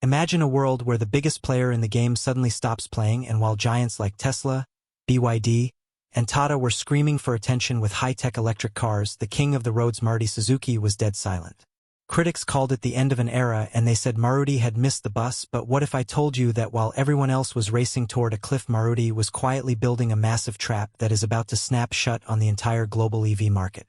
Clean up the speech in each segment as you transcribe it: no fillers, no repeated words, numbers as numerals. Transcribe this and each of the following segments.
Imagine a world where the biggest player in the game suddenly stops playing, and while giants like Tesla, BYD, and Tata were screaming for attention with high-tech electric cars, the king of the roads Maruti Suzuki was dead silent. Critics called it the end of an era, and they said Maruti had missed the bus. But what if I told you that while everyone else was racing toward a cliff, Maruti was quietly building a massive trap that is about to snap shut on the entire global EV market?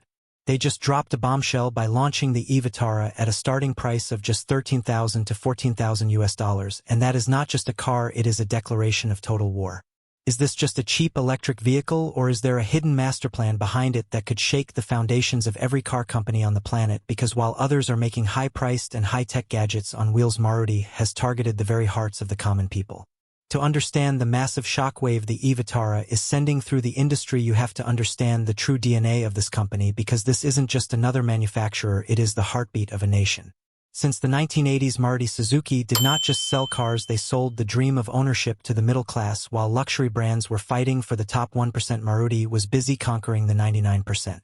They just dropped a bombshell by launching the e-Vitara at a starting price of just $13,000 to $14,000, and that is not just a car, it is a declaration of total war. Is this just a cheap electric vehicle, or is there a hidden master plan behind it that could shake the foundations of every car company on the planet? Because while others are making high-priced and high-tech gadgets on wheels, Maruti has targeted the very hearts of the common people. To understand the massive shockwave the e-Vitara is sending through the industry, you have to understand the true DNA of this company, because this isn't just another manufacturer, it is the heartbeat of a nation. Since the 1980s, Maruti Suzuki did not just sell cars, they sold the dream of ownership to the middle class. While luxury brands were fighting for the top 1%, Maruti was busy conquering the 99%.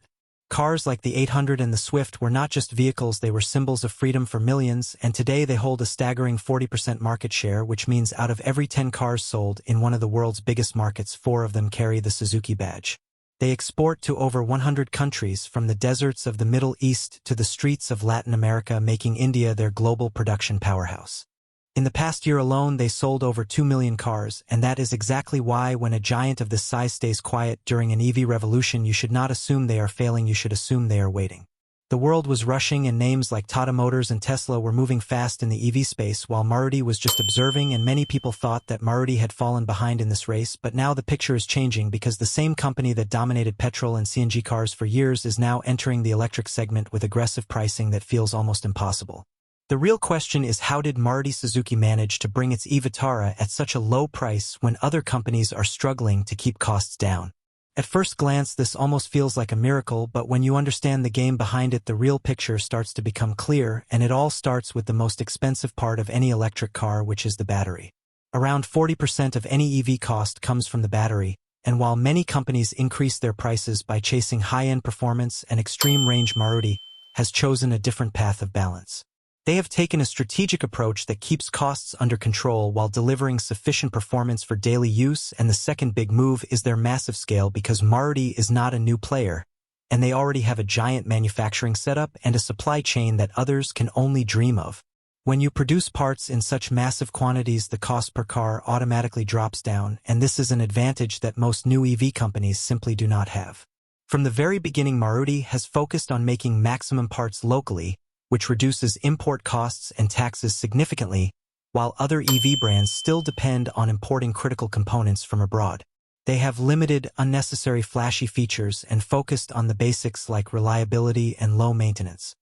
Cars like the 800 and the Swift were not just vehicles, they were symbols of freedom for millions, and today they hold a staggering 40% market share, which means out of every 10 cars sold in one of the world's biggest markets, 4 of them carry the Suzuki badge. They export to over 100 countries, from the deserts of the Middle East to the streets of Latin America, making India their global production powerhouse. In the past year alone, they sold over 2 million cars, and that is exactly why when a giant of this size stays quiet during an EV revolution, you should not assume they are failing, you should assume they are waiting. The world was rushing, and names like Tata Motors and Tesla were moving fast in the EV space, while Maruti was just observing, and many people thought that Maruti had fallen behind in this race. But now the picture is changing, because the same company that dominated petrol and CNG cars for years is now entering the electric segment with aggressive pricing that feels almost impossible. The real question is, how did Maruti Suzuki manage to bring its e-Vitara at such a low price when other companies are struggling to keep costs down? At first glance, this almost feels like a miracle, but when you understand the game behind it, the real picture starts to become clear, and it all starts with the most expensive part of any electric car, which is the battery. Around 40% of any EV cost comes from the battery, and while many companies increase their prices by chasing high-end performance and extreme range, Maruti has chosen a different path of balance. They have taken a strategic approach that keeps costs under control while delivering sufficient performance for daily use, and the second big move is their massive scale, because Maruti is not a new player, and they already have a giant manufacturing setup and a supply chain that others can only dream of. When you produce parts in such massive quantities, the cost per car automatically drops down, and this is an advantage that most new EV companies simply do not have. From the very beginning, Maruti has focused on making maximum parts locally, which reduces import costs and taxes significantly, while other EV brands still depend on importing critical components from abroad. They have limited unnecessary flashy features and focused on the basics like reliability and low maintenance,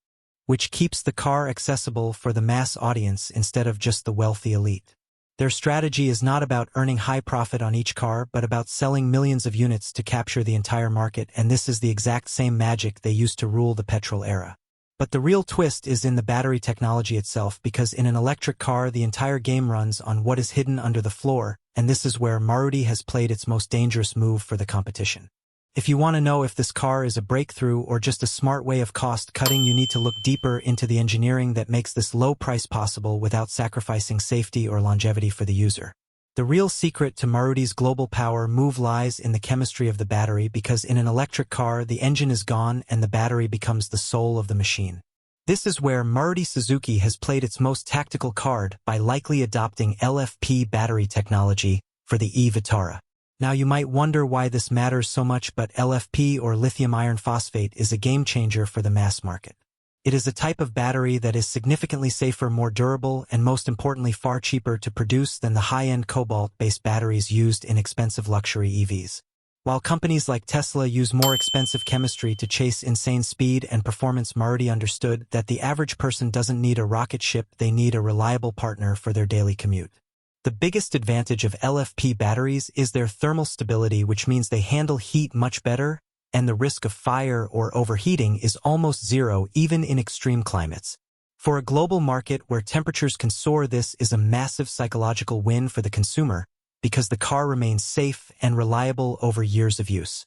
which keeps the car accessible for the mass audience instead of just the wealthy elite. Their strategy is not about earning high profit on each car, but about selling millions of units to capture the entire market, and this is the exact same magic they used to rule the petrol era. But the real twist is in the battery technology itself, because in an electric car, the entire game runs on what is hidden under the floor, and this is where Maruti has played its most dangerous move for the competition. If you want to know if this car is a breakthrough or just a smart way of cost cutting, you need to look deeper into the engineering that makes this low price possible without sacrificing safety or longevity for the user. The real secret to Maruti's global power move lies in the chemistry of the battery, because in an electric car, the engine is gone and the battery becomes the soul of the machine. This is where Maruti Suzuki has played its most tactical card by likely adopting LFP battery technology for the e-Vitara. Now you might wonder why this matters so much, but LFP, or lithium iron phosphate, is a game changer for the mass market. It is a type of battery that is significantly safer, more durable, and most importantly far cheaper to produce than the high-end cobalt-based batteries used in expensive luxury EVs. While companies like Tesla use more expensive chemistry to chase insane speed and performance, Maruti understood that the average person doesn't need a rocket ship, they need a reliable partner for their daily commute. The biggest advantage of LFP batteries is their thermal stability, which means they handle heat much better, and the risk of fire or overheating is almost zero, even in extreme climates. For a global market where temperatures can soar, this is a massive psychological win for the consumer, because the car remains safe and reliable over years of use.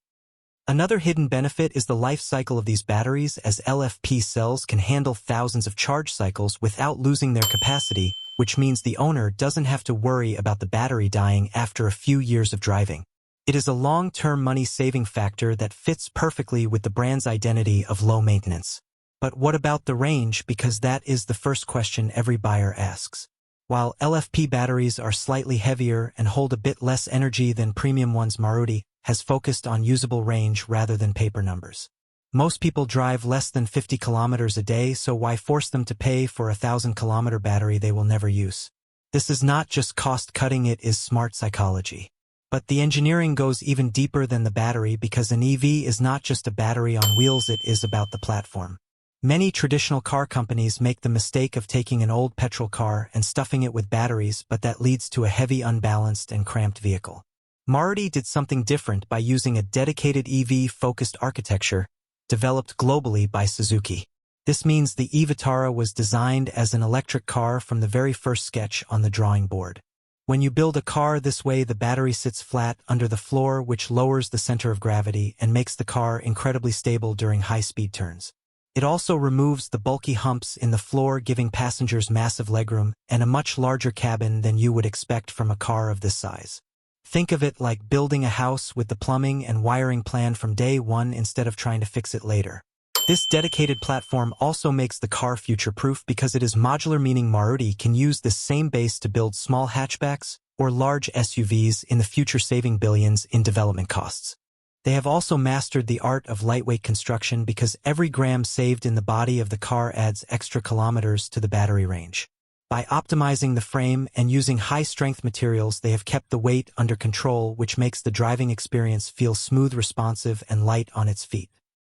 Another hidden benefit is the life cycle of these batteries, as LFP cells can handle thousands of charge cycles without losing their capacity, which means the owner doesn't have to worry about the battery dying after a few years of driving. It is a long-term money-saving factor that fits perfectly with the brand's identity of low maintenance. But what about the range, because that is the first question every buyer asks. While LFP batteries are slightly heavier and hold a bit less energy than premium ones, Maruti has focused on usable range rather than paper numbers. Most people drive less than 50 kilometers a day, so why force them to pay for a 1,000-kilometer battery they will never use? This is not just cost-cutting, it is smart psychology. But the engineering goes even deeper than the battery, because an EV is not just a battery on wheels, it is about the platform. Many traditional car companies make the mistake of taking an old petrol car and stuffing it with batteries, but that leads to a heavy, unbalanced, and cramped vehicle. Maruti did something different by using a dedicated EV-focused architecture developed globally by Suzuki. This means the e-Vitara was designed as an electric car from the very first sketch on the drawing board. When you build a car this way, the battery sits flat under the floor, which lowers the center of gravity and makes the car incredibly stable during high-speed turns. It also removes the bulky humps in the floor, giving passengers massive legroom and a much larger cabin than you would expect from a car of this size. Think of it like building a house with the plumbing and wiring planned from day one instead of trying to fix it later. This dedicated platform also makes the car future-proof because it is modular, meaning Maruti can use this same base to build small hatchbacks or large SUVs in the future, saving billions in development costs. They have also mastered the art of lightweight construction, because every gram saved in the body of the car adds extra kilometers to the battery range. By optimizing the frame and using high-strength materials, they have kept the weight under control, which makes the driving experience feel smooth, responsive, and light on its feet.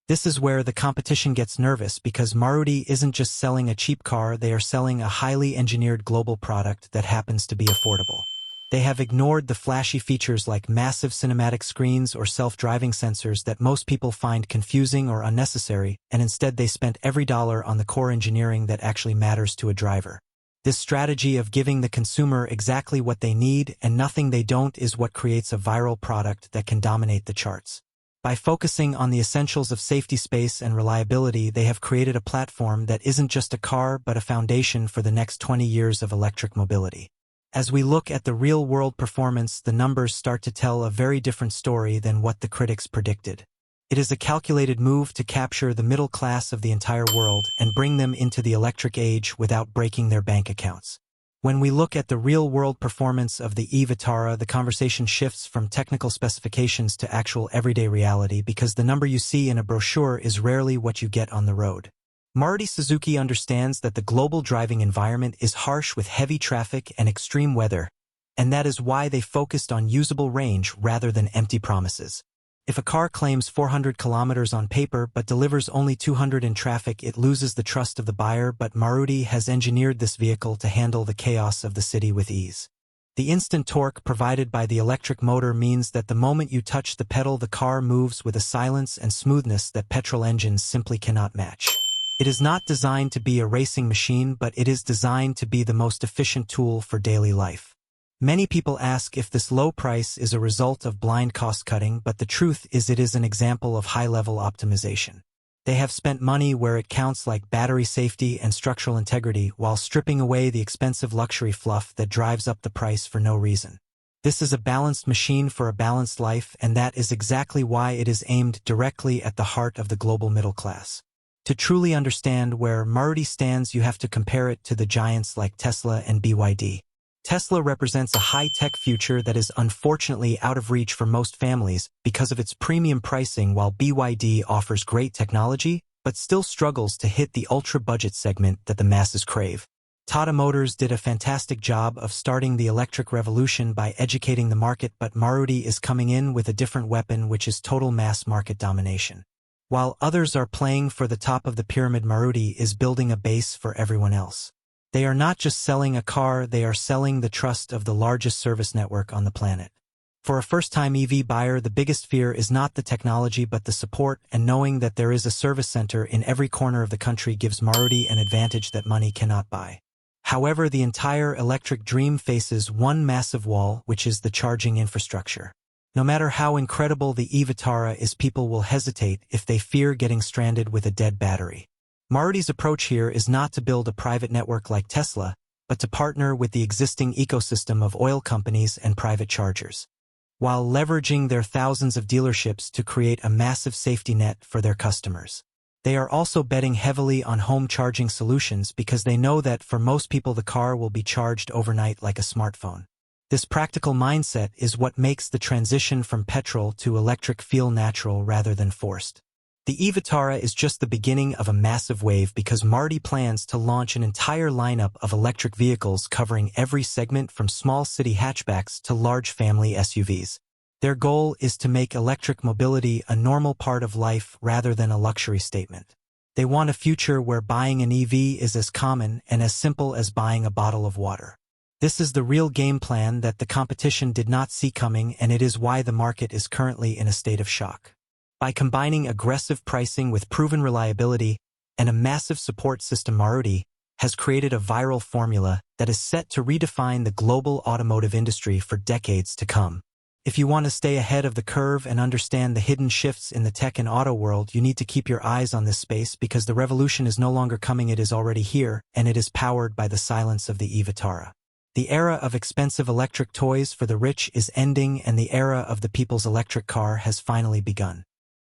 This is where the competition gets nervous, because Maruti isn't just selling a cheap car, they are selling a highly engineered global product that happens to be affordable. They have ignored the flashy features like massive cinematic screens or self-driving sensors that most people find confusing or unnecessary, and instead they spent every dollar on the core engineering that actually matters to a driver. This strategy of giving the consumer exactly what they need and nothing they don't is what creates a viral product that can dominate the charts. By focusing on the essentials of safety, space, and reliability, they have created a platform that isn't just a car but a foundation for the next 20 years of electric mobility. As we look at the real-world performance, the numbers start to tell a very different story than what the critics predicted. It is a calculated move to capture the middle class of the entire world and bring them into the electric age without breaking their bank accounts. When we look at the real-world performance of the e-Vitara, the conversation shifts from technical specifications to actual everyday reality, because the number you see in a brochure is rarely what you get on the road. Maruti Suzuki understands that the global driving environment is harsh with heavy traffic and extreme weather, and that is why they focused on usable range rather than empty promises. If a car claims 400 kilometers on paper but delivers only 200 in traffic, it loses the trust of the buyer, but Maruti has engineered this vehicle to handle the chaos of the city with ease. The instant torque provided by the electric motor means that the moment you touch the pedal, the car moves with a silence and smoothness that petrol engines simply cannot match. It is not designed to be a racing machine, but it is designed to be the most efficient tool for daily life. Many people ask if this low price is a result of blind cost-cutting, but the truth is it is an example of high-level optimization. They have spent money where it counts, like battery safety and structural integrity, while stripping away the expensive luxury fluff that drives up the price for no reason. This is a balanced machine for a balanced life, and that is exactly why it is aimed directly at the heart of the global middle class. To truly understand where Maruti stands, you have to compare it to the giants like Tesla and BYD. Tesla represents a high-tech future that is unfortunately out of reach for most families because of its premium pricing, while BYD offers great technology but still struggles to hit the ultra-budget segment that the masses crave. Tata Motors did a fantastic job of starting the electric revolution by educating the market, but Maruti is coming in with a different weapon, which is total mass market domination. While others are playing for the top of the pyramid, Maruti is building a base for everyone else. They are not just selling a car, they are selling the trust of the largest service network on the planet. For a first-time EV buyer, the biggest fear is not the technology but the support, and knowing that there is a service center in every corner of the country gives Maruti an advantage that money cannot buy. However, the entire electric dream faces one massive wall, which is the charging infrastructure. No matter how incredible the e-Vitara is, people will hesitate if they fear getting stranded with a dead battery. Maruti's approach here is not to build a private network like Tesla, but to partner with the existing ecosystem of oil companies and private chargers, while leveraging their thousands of dealerships to create a massive safety net for their customers. They are also betting heavily on home charging solutions because they know that for most people the car will be charged overnight like a smartphone. This practical mindset is what makes the transition from petrol to electric feel natural rather than forced. The e-Vitara is just the beginning of a massive wave because Maruti plans to launch an entire lineup of electric vehicles covering every segment from small city hatchbacks to large family SUVs. Their goal is to make electric mobility a normal part of life rather than a luxury statement. They want a future where buying an EV is as common and as simple as buying a bottle of water. This is the real game plan that the competition did not see coming, and it is why the market is currently in a state of shock. By combining aggressive pricing with proven reliability and a massive support system, Maruti has created a viral formula that is set to redefine the global automotive industry for decades to come. If you want to stay ahead of the curve and understand the hidden shifts in the tech and auto world, you need to keep your eyes on this space because the revolution is no longer coming, it is already here, and it is powered by the silence of the e-Vitara. The era of expensive electric toys for the rich is ending, and the era of the people's electric car has finally begun.